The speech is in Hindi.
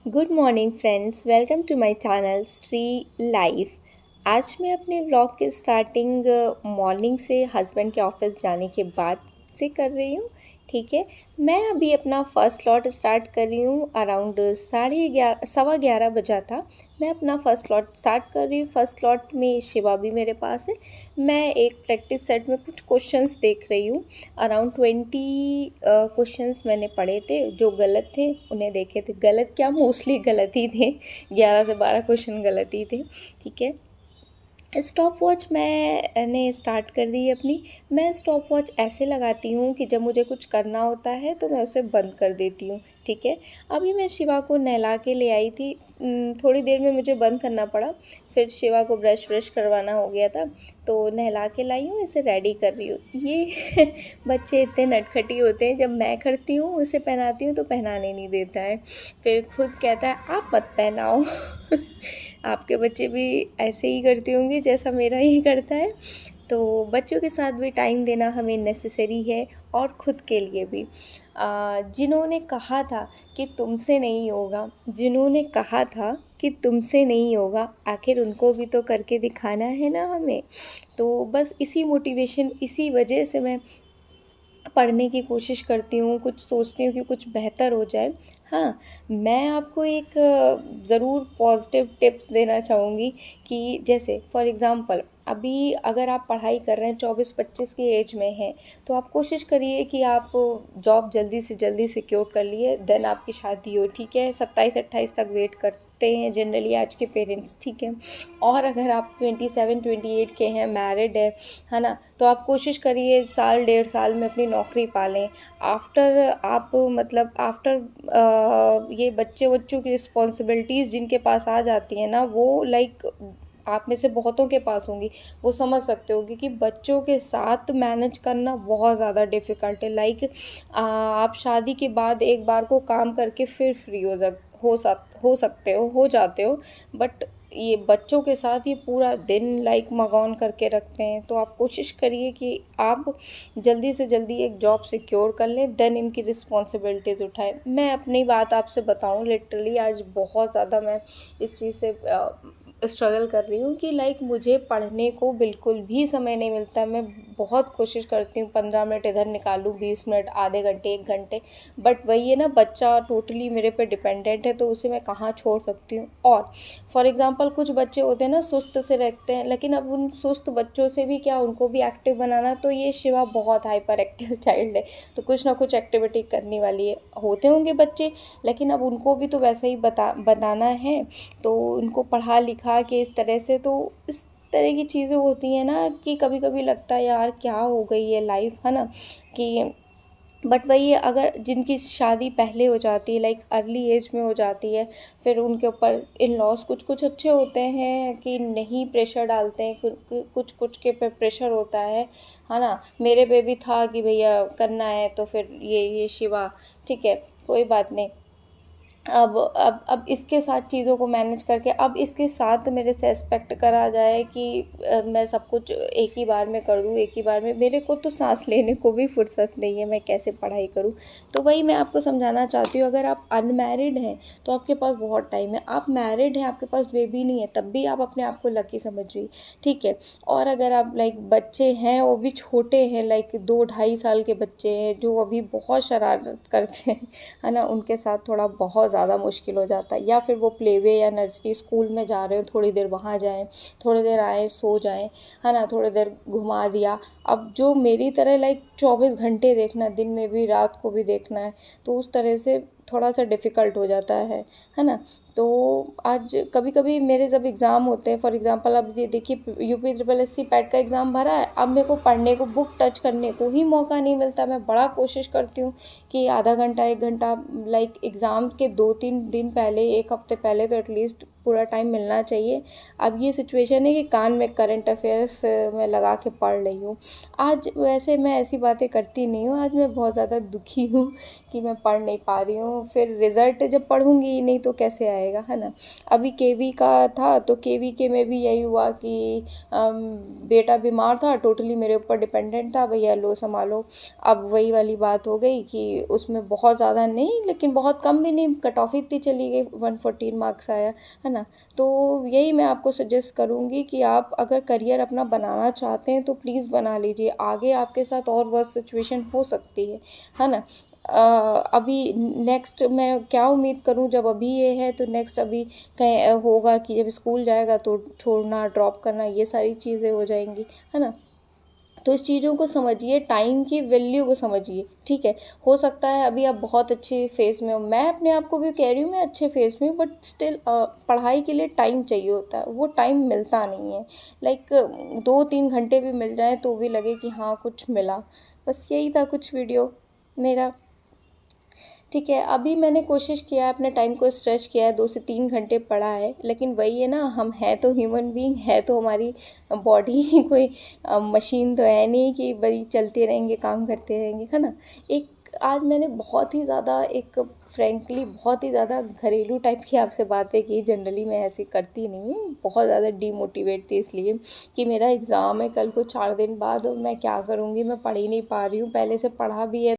Good morning friends, welcome to my channel Shri life. आज मैं अपने व्लॉग की स्टार्टिंग मॉर्निंग से हस्बैंड के ऑफिस जाने के बाद से कर रही हूँ। ठीक है, मैं अभी अपना फ़र्स्ट स्लॉट स्टार्ट कर रही हूँ। अराउंड 11:30 बजा था। मैं अपना फ़र्स्ट स्लॉट स्टार्ट कर रही हूँ। फर्स्ट स्लॉट में शिवा भी मेरे पास है। मैं एक प्रैक्टिस सेट में कुछ क्वेश्चंस देख रही हूँ। अराउंड 20 क्वेश्चंस मैंने पढ़े थे, जो गलत थे उन्हें देखे थे। गलत क्या, मोस्टली गलत ही थे। 11 से 12 क्वेश्चन गलत ही थे। ठीक है, स्टॉप वॉच मैंने स्टार्ट कर दी है अपनी। मैं स्टॉप वॉच ऐसे लगाती हूँ कि जब मुझे कुछ करना होता है तो मैं उसे बंद कर देती हूँ। ठीक है, अभी मैं शिवा को नहला के ले आई थी। थोड़ी देर में मुझे बंद करना पड़ा। फिर शिवा को ब्रश व्रश करवाना हो गया था, तो नहला के लाई हूँ, इसे रेडी कर रही हूँ। ये बच्चे इतने नटखटी होते हैं, जब मैं करती हूँ उसे पहनाती हूँ तो पहनाने नहीं देता है। फिर खुद कहता है आप मत पहनाओ। आपके बच्चे भी ऐसे ही करते होंगे जैसा मेरा ही करता है। तो बच्चों के साथ भी टाइम देना हमें नेसेसरी है, और ख़ुद के लिए भी। जिन्होंने कहा था कि तुमसे नहीं होगा, जिन्होंने कहा था कि तुमसे नहीं होगा, आखिर उनको भी तो करके दिखाना है ना हमें। तो बस इसी मोटिवेशन, इसी वजह से मैं पढ़ने की कोशिश करती हूँ, कुछ सोचती हूँ कि कुछ बेहतर हो जाए। हाँ, मैं आपको एक ज़रूर पॉजिटिव टिप्स देना चाहूँगी कि जैसे फॉर एग्ज़ाम्पल अभी अगर आप पढ़ाई कर रहे हैं, 24-25 की एज में हैं, तो आप कोशिश करिए कि आप जॉब जल्दी से जल्दी सिक्योर कर लिए, देन आपकी शादी हो। ठीक है, 27-28 तक वेट करते हैं जनरली आज के पेरेंट्स। ठीक है, और अगर आप 27-28 के हैं, मैरिड है ना, तो आप कोशिश करिए साल 1.5 साल में अपनी नौकरी पा लें। आफ्टर आप मतलब आफ्टर ये बच्चों की रिस्पॉन्सिबिलिटीज़ जिनके पास आ जाती हैं ना, वो लाइक आप में से बहुतों के पास होंगी। वो समझ सकते होंगे कि बच्चों के साथ मैनेज करना बहुत ज़्यादा डिफ़िकल्ट है। लाइक आप शादी के बाद एक बार को काम करके फिर फ्री हो जाते हो, बट ये बच्चों के साथ ये पूरा दिन लाइक मगॉन करके रखते हैं। तो आप कोशिश करिए कि आप जल्दी से जल्दी एक जॉब सिक्योर कर लें, देन इनकी रिस्पॉन्सिबिलिटीज़ उठाएं। मैं अपनी बात आपसे बताऊं, लिटरली आज बहुत ज़्यादा मैं इस चीज़ से स्ट्रगल कर रही हूँ कि लाइक मुझे पढ़ने को बिल्कुल भी समय नहीं मिलता। मैं बहुत कोशिश करती हूँ 15 मिनट इधर निकालूँ, 20 मिनट, आधे घंटे, 1 घंटे, बट वही है ना, बच्चा टोटली मेरे पे डिपेंडेंट है, तो उसे मैं कहाँ छोड़ सकती हूँ। और फॉर एग्ज़ाम्पल कुछ बच्चे होते हैं ना, सुस्त से रहते हैं, लेकिन अब उन सुस्त बच्चों से भी क्या, उनको भी एक्टिव बनाना। तो ये शिवा बहुत हाइपर एक्टिव चाइल्ड है, तो कुछ ना कुछ एक्टिविटी करने वाली है। होते होंगे बच्चे, लेकिन अब उनको भी तो वैसे ही बताना है, तो उनको पढ़ा लिखा के इस तरह से। तो इस तरह की चीज़ें होती हैं ना कि कभी कभी लगता है यार क्या हो गई है लाइफ, है ना। कि बट वही है, अगर जिनकी शादी पहले हो जाती है, लाइक अर्ली एज में हो जाती है, फिर उनके ऊपर इन लॉज कुछ कुछ अच्छे होते हैं कि नहीं प्रेशर डालते हैं, कुछ कुछ के पे प्रेशर होता है ना। मेरे पे भी था कि भैया करना है, तो फिर ये शिवा, ठीक है, कोई बात नहीं। अब इसके साथ चीज़ों को मैनेज करके, अब इसके साथ मेरे से एक्सपेक्ट करा जाए कि मैं सब कुछ एक ही बार में कर दूँ, एक ही बार में। मेरे को तो सांस लेने को भी फुर्सत नहीं है, मैं कैसे पढ़ाई करूँ। तो वही मैं आपको समझाना चाहती हूँ, अगर आप अनमैरिड हैं तो आपके पास बहुत टाइम है। आप मैरिड हैं, आपके पास बेबी नहीं है, तब भी आप अपने आप को लकी समझिए। ठीक है, और अगर आप लाइक बच्चे हैं, वो भी छोटे हैं, लाइक 2-2.5 साल के बच्चे हैं जो अभी बहुत शरारत करते हैं, है ना, उनके साथ थोड़ा बहुत ज़्यादा मुश्किल हो जाता है। या फिर वो प्लेवे या नर्सरी स्कूल में जा रहे हो, थोड़ी देर वहाँ जाएं, थोड़ी देर आए, सो जाएं, है ना, थोड़ी देर घुमा दिया। अब जो मेरी तरह लाइक 24 घंटे देखना, दिन में भी रात को भी देखना है, तो उस तरह से थोड़ा सा डिफ़िकल्ट हो जाता है ना। तो आज कभी कभी मेरे जब एग्ज़ाम होते हैं, फॉर एग्ज़ाम्पल अब ये देखिए UP SSC पैट का एग्ज़ाम भरा है, अब मेरे को पढ़ने को, बुक टच करने को ही मौका नहीं मिलता। मैं बड़ा कोशिश करती हूँ कि आधा घंटा, 1 घंटा, लाइक एग्ज़ाम के 2-3 दिन पहले, 1 हफ्ते पहले तो एटलीस्ट पूरा टाइम मिलना चाहिए। अब ये सिचुएशन है कि कान में करंट अफेयर्स मैं लगा के पढ़ रही हूँ। आज वैसे मैं ऐसी बातें करती नहीं हूँ, आज मैं बहुत ज़्यादा दुखी हूँ कि मैं पढ़ नहीं पा रही हूँ। फिर रिज़ल्ट जब पढ़ूँगी नहीं तो कैसे आएगा। जाएगा, है ना। अभी केवी का था तो केवी के में भी यही हुआ कि बेटा बीमार था, टोटली मेरे ऊपर डिपेंडेंट था, भैया लो संभालो। अब वही वाली बात हो गई कि उसमें बहुत ज़्यादा नहीं लेकिन बहुत कम भी नहीं, कट ऑफ इतनी चली गई, 114 मार्क्स आया, है ना। तो यही मैं आपको सजेस्ट करूँगी कि आप अगर करियर अपना बनाना चाहते हैं तो प्लीज़ बना लीजिए, आगे आपके साथ और वर्स्ट सिचुएशन हो सकती है ना। अभी नेक्स्ट मैं क्या उम्मीद करूं, जब अभी ये है तो नेक्स्ट अभी कहीं होगा कि जब स्कूल जाएगा तो छोड़ना, ड्रॉप करना, ये सारी चीज़ें हो जाएंगी, है ना। तो इस चीज़ों को समझिए, टाइम की वैल्यू को समझिए, ठीक है। हो सकता है अभी आप बहुत अच्छे फेस में हो, मैं अपने आप को भी कह रही हूँ मैं अच्छे फेस में हूँ, बट स्टिल पढ़ाई के लिए टाइम चाहिए होता है, वो टाइम मिलता नहीं है। लाइक 2-3 घंटे भी मिल जाए तो भी लगे कि हाँ कुछ मिला। बस यही था कुछ वीडियो मेरा, ठीक है। अभी मैंने कोशिश किया है, अपने टाइम को स्ट्रेच किया है, 2 से 3 घंटे पढ़ा है, लेकिन वही है ना, हम हैं तो ह्यूमन बीइंग है, तो हमारी बॉडी कोई मशीन तो है नहीं कि बड़ी चलते रहेंगे, काम करते रहेंगे, है ना। एक आज मैंने बहुत ही ज़्यादा, एक फ्रेंकली बहुत ही ज़्यादा घरेलू टाइप की आपसे बातें की, जनरली मैं ऐसी करती नहीं हूँ, बहुत ज़्यादा डीमोटिवेट थी इसलिए कि मेरा एग्ज़ाम है कल को 4 दिन बाद और मैं क्या करूँगी, मैं पढ़ ही नहीं पा रही हूँ, पहले से पढ़ा भी है